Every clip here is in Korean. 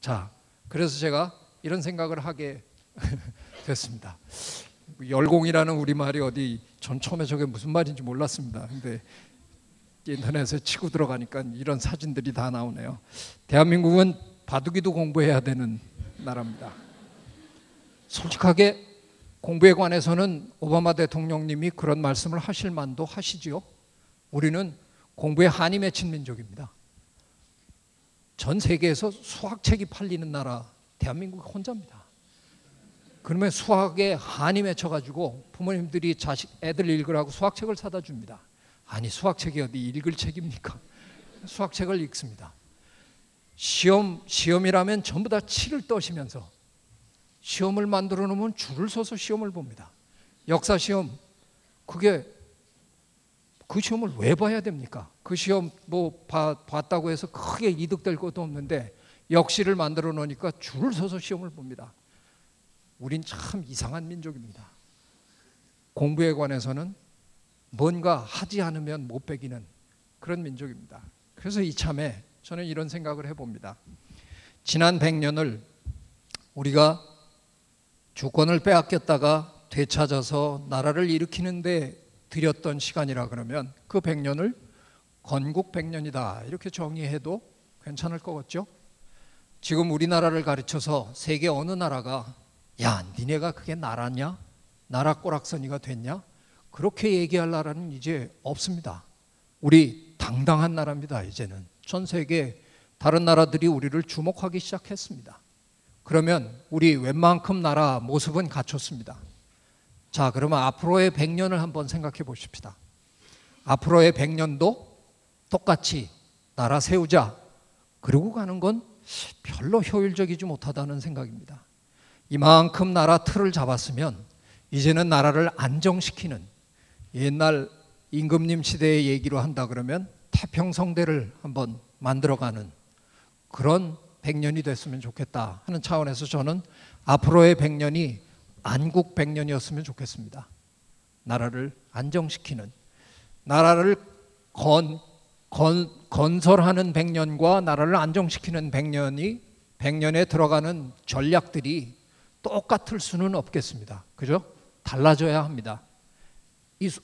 자, 그래서 제가 이런 생각을 하게 됐습니다. 열공이라는 우리말이 어디 전 처음에 저게 무슨 말인지 몰랐습니다. 근데 인터넷에 치고 들어가니까 이런 사진들이 다 나오네요. 대한민국은 바둑이도 공부해야 되는 나라입니다. 솔직하게 공부에 관해서는 오바마 대통령님이 그런 말씀을 하실 만도 하시지요. 우리는 공부에 한이 맺힌 민족입니다. 전 세계에서 수학책이 팔리는 나라 대한민국 혼자입니다. 그러면 수학에 한이 맺혀가지고 부모님들이 애들 읽으라고 수학책을 사다 줍니다. 아니, 수학책이 어디 읽을 책입니까? 수학책을 읽습니다. 시험이라면 전부 다 치를 떠시면서 시험을 만들어 놓으면 줄을 서서 시험을 봅니다. 역사 시험, 그 시험을 왜 봐야 됩니까? 그 시험 봤다고 해서 크게 이득될 것도 없는데 역시를 만들어 놓으니까 줄을 서서 시험을 봅니다. 우린 참 이상한 민족입니다. 공부에 관해서는 뭔가 하지 않으면 못 배기는 그런 민족입니다. 그래서 이참에 저는 이런 생각을 해봅니다. 지난 100년을 우리가 주권을 빼앗겼다가 되찾아서 나라를 일으키는 데 들였던 시간이라 그러면 그 100년을 건국 100년이다 이렇게 정의해도 괜찮을 것 같죠? 지금 우리나라를 가르쳐서 세계 어느 나라가 야, 니네가 그게 나라냐? 나라 꼬락서니가 됐냐? 그렇게 얘기할 나라는 이제 없습니다. 우리 당당한 나라입니다. 이제는 전 세계 다른 나라들이 우리를 주목하기 시작했습니다. 그러면 우리 웬만큼 나라 모습은 갖췄습니다. 자, 그러면 앞으로의 100년을 한번 생각해 보십시다. 앞으로의 100년도 똑같이 나라 세우자 그러고 가는 건 별로 효율적이지 못하다는 생각입니다. 이만큼 나라 틀을 잡았으면 이제는 나라를 안정시키는, 옛날 임금님 시대의 얘기로 한다 그러면 태평성대를 한번 만들어가는 그런 100년이 됐으면 좋겠다 하는 차원에서 저는 앞으로의 100년이 안국 100년이었으면 좋겠습니다. 나라를 안정시키는, 나라를 건설하는 100년과 나라를 안정시키는 100년에 들어가는 전략들이 똑같을 수는 없겠습니다. 그죠? 달라져야 합니다.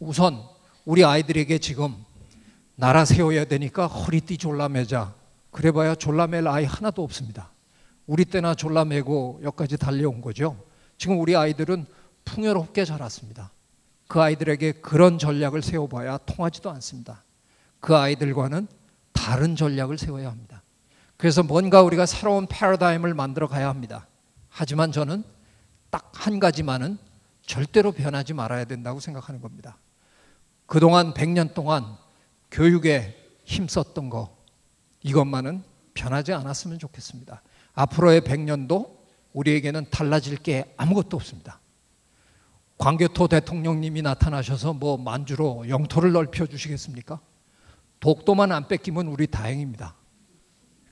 우선 우리 아이들에게 지금 나라 세워야 되니까 허리띠 졸라매자, 그래봐야 졸라맬 아이 하나도 없습니다. 우리 때나 졸라매고 여기까지 달려온 거죠. 지금 우리 아이들은 풍요롭게 자랐습니다. 그 아이들에게 그런 전략을 세워봐야 통하지도 않습니다. 그 아이들과는 다른 전략을 세워야 합니다. 그래서 뭔가 우리가 새로운 패러다임을 만들어 가야 합니다. 하지만 저는 딱 한 가지만은 절대로 변하지 말아야 된다고 생각하는 겁니다. 그동안 100년 동안 교육에 힘썼던 거, 이것만은 변하지 않았으면 좋겠습니다. 앞으로의 100년도 우리에게는 달라질 게 아무것도 없습니다. 광교토 대통령님이 나타나셔서 만주로 영토를 넓혀주시겠습니까? 독도만 안 뺏기면 우리 다행입니다.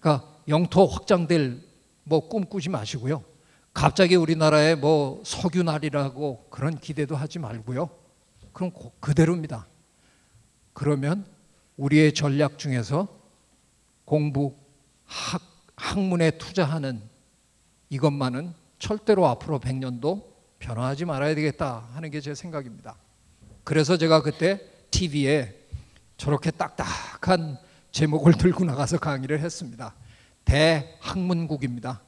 그러니까 영토 확장될 꿈꾸지 마시고요. 갑자기 우리나라에 석유날이라고 그런 기대도 하지 말고요. 그럼 그대로입니다. 그러면 우리의 전략 중에서 공부, 학문에 투자하는 이것만은 절대로 앞으로 100년도 변화하지 말아야 되겠다 하는 게 제 생각입니다. 그래서 제가 그때 TV에 저렇게 딱딱한 제목을 들고 나가서 강의를 했습니다. 대학문국입니다.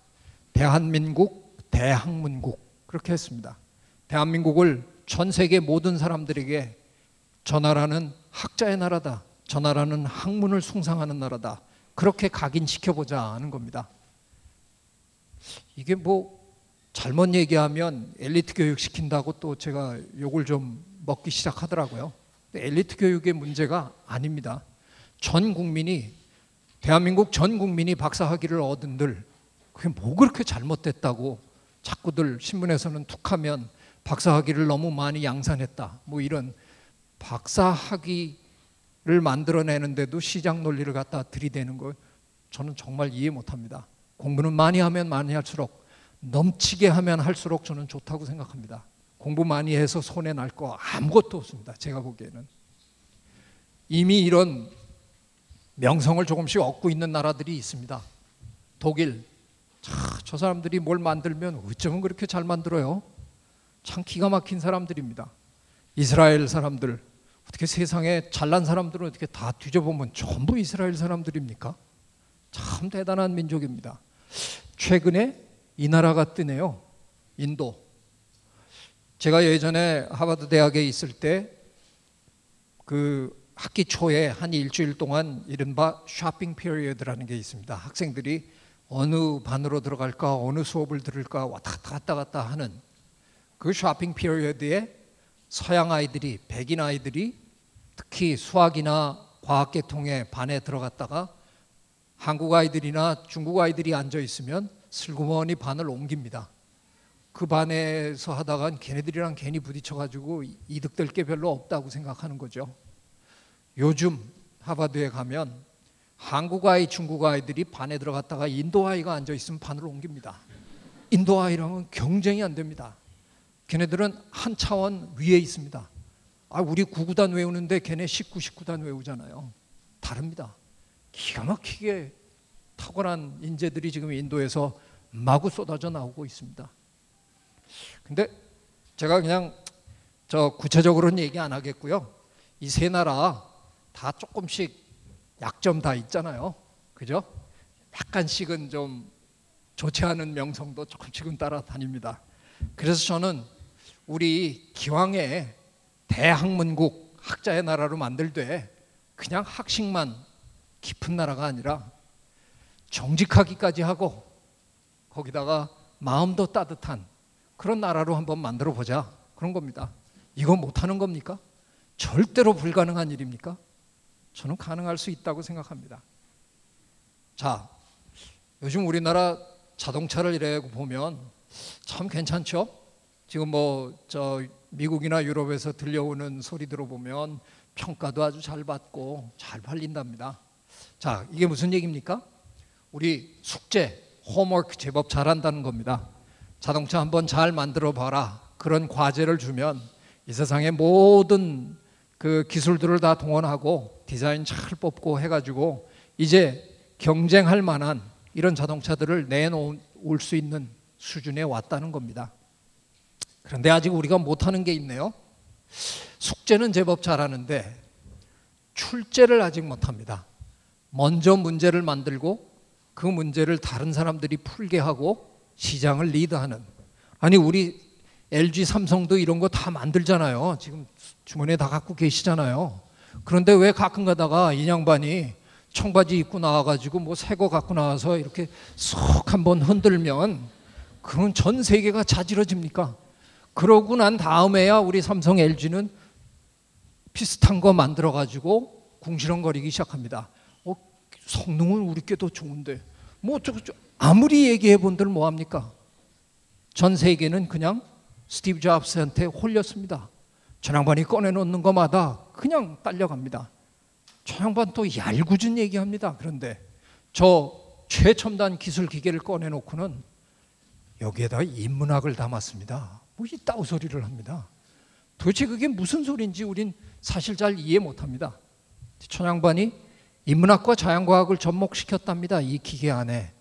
대한민국, 대학문국 그렇게 했습니다. 대한민국을 전 세계 모든 사람들에게 저 나라는 학자의 나라다, 저 나라는 학문을 숭상하는 나라다, 그렇게 각인시켜보자 하는 겁니다. 이게 잘못 얘기하면 엘리트 교육 시킨다고 또 제가 욕을 좀 먹기 시작하더라고요. 근데 엘리트 교육의 문제가 아닙니다. 대한민국 전 국민이 박사학위를 얻은들 그게 그렇게 잘못됐다고 자꾸들 신문에서는 툭하면 박사학위를 너무 많이 양산했다 이런 박사학위를 만들어내는데도 시장 논리를 갖다 들이대는 거 저는 정말 이해 못합니다. 공부는 많이 하면 많이 할수록, 넘치게 하면 할수록 저는 좋다고 생각합니다. 공부 많이 해서 손해 날 거 아무것도 없습니다. 제가 보기에는 이미 이런 명성을 조금씩 얻고 있는 나라들이 있습니다. 독일, 저 사람들이 뭘 만들면 어쩌면 그렇게 잘 만들어요. 참 기가 막힌 사람들입니다. 이스라엘 사람들, 어떻게 세상에 잘난 사람들은 어떻게 다 뒤져보면 전부 이스라엘 사람들입니까? 참 대단한 민족입니다. 최근에 이 나라가 뜨네요. 인도. 제가 예전에 하버드 대학에 있을 때 그 학기 초에 한 일주일 동안 이른바 쇼핑 피리어드라는 게 있습니다. 학생들이 어느 반으로 들어갈까, 어느 수업을 들을까 왔다 갔다 하는 그 쇼핑 피리어드에 서양 아이들이, 백인 아이들이 특히 수학이나 과학계통의 반에 들어갔다가 한국 아이들이나 중국 아이들이 앉아 있으면 슬그머니 반을 옮깁니다. 그 반에서 하다간 걔네들이랑 괜히 부딪혀가지고 이득될 게 별로 없다고 생각하는 거죠. 요즘 하버드에 가면 한국 아이, 중국 아이들이 반에 들어갔다가 인도 아이가 앉아 있으면 반을 옮깁니다. 인도 아이랑은 경쟁이 안 됩니다. 걔네들은 한 차원 위에 있습니다. 우리 9구단 외우는데 걔네 19구단 외우잖아요. 다릅니다. 기가 막히게 탁월한 인재들이 지금 인도에서 마구 쏟아져 나오고 있습니다. 근데 제가 그냥 구체적으로는 얘기 안 하겠고요. 이 세 나라 다 조금씩 약점 다 있잖아요. 그죠? 약간씩은 좀 좋지 않은 명성도 조금씩은 따라다닙니다. 그래서 저는 우리 기왕에 대학문국 학자의 나라로 만들되 그냥 학식만 깊은 나라가 아니라 정직하기까지 하고 거기다가 마음도 따뜻한 그런 나라로 한번 만들어 보자, 그런 겁니다. 이거 못하는 겁니까? 절대로 불가능한 일입니까? 저는 가능할 수 있다고 생각합니다. 자, 요즘 우리나라 자동차를 이래 보면 참 괜찮죠? 지금 미국이나 유럽에서 들려오는 소리 들어보면 평가도 아주 잘 받고 잘 팔린답니다. 자, 이게 무슨 얘기입니까? 우리 숙제, 홈워크 제법 잘한다는 겁니다. 자동차 한번 잘 만들어 봐라, 그런 과제를 주면 이 세상의 모든 그 기술들을 다 동원하고 디자인 잘 뽑고 해가지고 이제 경쟁할 만한 이런 자동차들을 내놓을 수 있는 수준에 왔다는 겁니다. 그런데 아직 우리가 못하는 게 있네요. 숙제는 제법 잘하는데 출제를 아직 못합니다. 먼저 문제를 만들고 그 문제를 다른 사람들이 풀게 하고 시장을 리드하는. 아니, 우리 LG, 삼성도 이런 거 다 만들잖아요. 지금 주머니에 다 갖고 계시잖아요. 그런데 왜 가끔 가다가 이 양반이 청바지 입고 나와가지고 새 거 갖고 나와서 이렇게 쏙 한번 흔들면 그건 전 세계가 자지러집니까? 그러고 난 다음에야 우리 삼성, LG는 비슷한 거 만들어가지고 궁시렁거리기 시작합니다. 성능은 우리 게 더 좋은데 아무리 얘기해 본들 뭐합니까? 전 세계는 그냥 스티브 잡스한테 홀렸습니다. 저 양반이 꺼내놓는 것마다 그냥 딸려갑니다. 저 양반 또 얄궂은 얘기합니다. 그런데 저 최첨단 기술 기계를 꺼내놓고는 여기에다 인문학을 담았습니다. 이따구 소리를 합니다. 도대체 그게 무슨 소리인지 우린 사실 잘 이해 못합니다. 저 양반이 인문학과 자연과학을 접목시켰답니다. 이 기계 안에.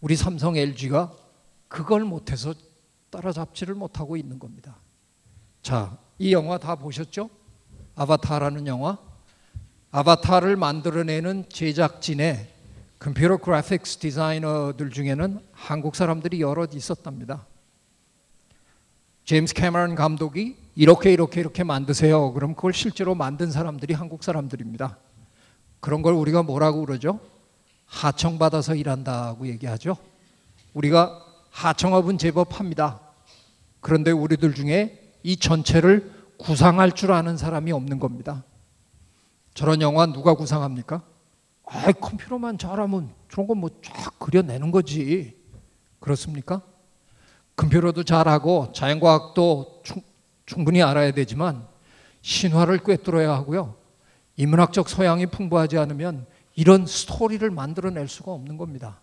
우리 삼성, LG가 그걸 못해서 따라잡지를 못하고 있는 겁니다. 자, 이 영화 다 보셨죠? 아바타라는 영화. 아바타를 만들어내는 제작진의 컴퓨터 그래픽스 디자이너들 중에는 한국 사람들이 여럿 있었답니다. 제임스 캐머런 감독이 이렇게 만드세요. 그럼 그걸 실제로 만든 사람들이 한국 사람들입니다. 그런 걸 우리가 뭐라고 그러죠? 하청받아서 일한다고 얘기하죠. 우리가 하청업은 제법 합니다. 그런데 우리들 중에 이 전체를 구상할 줄 아는 사람이 없는 겁니다. 저런 영화 누가 구상합니까? 컴퓨터만 잘하면 저런 거 쫙 그려내는 거지. 그렇습니까? 컴퓨터도 잘하고 자연과학도 충분히 알아야 되지만 신화를 꿰뚫어야 하고요. 인문학적 소양이 풍부하지 않으면 이런 스토리를 만들어낼 수가 없는 겁니다.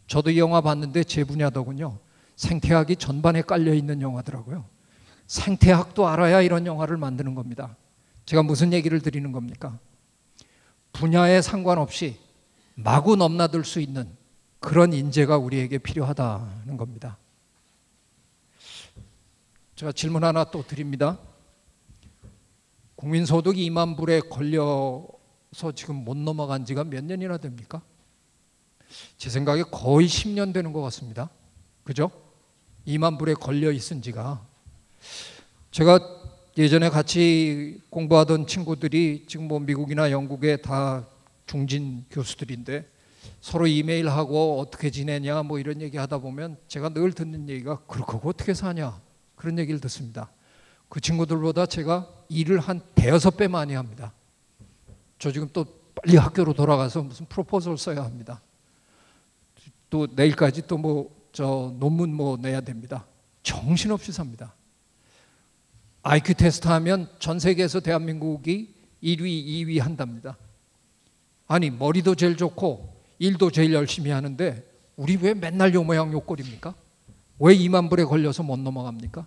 저도 이 영화 봤는데 제 분야더군요. 생태학이 전반에 깔려있는 영화더라고요. 생태학도 알아야 이런 영화를 만드는 겁니다. 제가 무슨 얘기를 드리는 겁니까? 분야에 상관없이 마구 넘나들 수 있는 그런 인재가 우리에게 필요하다는 겁니다. 제가 질문 하나 또 드립니다. 국민소득 2만 불에 걸려서 지금 못 넘어간 지가 몇 년이나 됩니까? 제 생각에 거의 10년 되는 것 같습니다. 그죠? 2만 불에 걸려 있은 지가. 제가 예전에 같이 공부하던 친구들이 지금 뭐 미국이나 영국에 다 중진 교수들인데 서로 이메일하고 어떻게 지내냐 뭐 이런 얘기 하다 보면 제가 늘 듣는 얘기가 그렇고 어떻게 사냐 그런 얘기를 듣습니다. 그 친구들보다 제가 일을 한 대여섯 배 많이 합니다. 저 지금 또 빨리 학교로 돌아가서 무슨 프로포즈를 써야 합니다. 또 내일까지 또 뭐 저 논문 뭐 내야 됩니다. 정신없이 삽니다. IQ 테스트 하면 전 세계에서 대한민국이 1위, 2위 한답니다. 아니 머리도 제일 좋고 일도 제일 열심히 하는데 우리 왜 맨날 요 모양 요 꼴입니까? 왜 2만 불에 걸려서 못 넘어갑니까?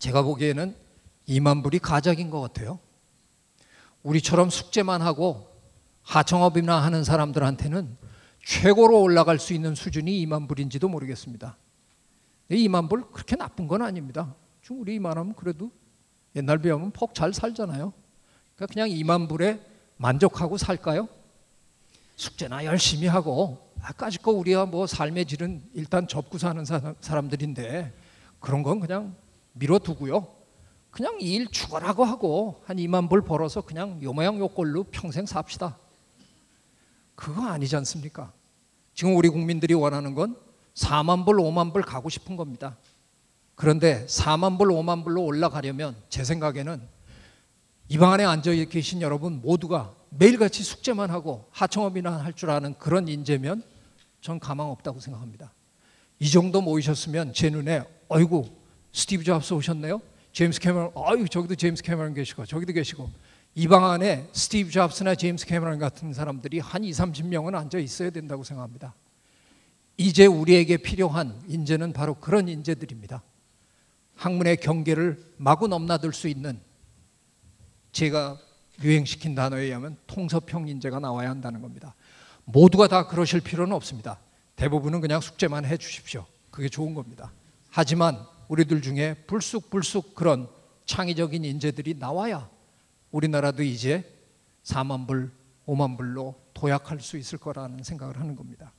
제가 보기에는 2만 불이 가작인 것 같아요. 우리처럼 숙제만 하고 하청업이나 하는 사람들한테는 최고로 올라갈 수 있는 수준이 2만 불인지도 모르겠습니다. 2만 불 그렇게 나쁜 건 아닙니다. 지금 우리 이만하면 그래도 옛날 비하면 퍽 잘 살잖아요. 그러니까 그냥 2만 불에 만족하고 살까요? 숙제나 열심히 하고 아까짓 거 우리가 뭐 삶의 질은 일단 접고 사는 사람들인데 그런 건 그냥 밀어두고요. 그냥 일 죽어라고 하고 한 2만 불 벌어서 그냥 요 모양 요 꼴로 평생 삽시다. 그거 아니지 않습니까? 지금 우리 국민들이 원하는 건 4만 불, 5만 불 가고 싶은 겁니다. 그런데 4만 불, 5만 불로 올라가려면 제 생각에는 이 방 안에 앉아 계신 여러분 모두가 매일같이 숙제만 하고 하청업이나 할 줄 아는 그런 인재면 전 가망 없다고 생각합니다. 이 정도 모이셨으면 제 눈에 어이구 스티브 잡스 오셨네요. 제임스 캐머런, 아유 저기도 제임스 캐머런 계시고 저기도 계시고 이 방 안에 스티브 잡스나 제임스 캐머런 같은 사람들이 한 20, 30명은 앉아 있어야 된다고 생각합니다. 이제 우리에게 필요한 인재는 바로 그런 인재들입니다. 학문의 경계를 마구 넘나들 수 있는, 제가 유행시킨 단어에 의하면 통섭형 인재가 나와야 한다는 겁니다. 모두가 다 그러실 필요는 없습니다. 대부분은 그냥 숙제만 해 주십시오. 그게 좋은 겁니다. 하지만 우리들 중에 불쑥불쑥 그런 창의적인 인재들이 나와야 우리나라도 이제 4만 불, 5만 불로 도약할 수 있을 거라는 생각을 하는 겁니다.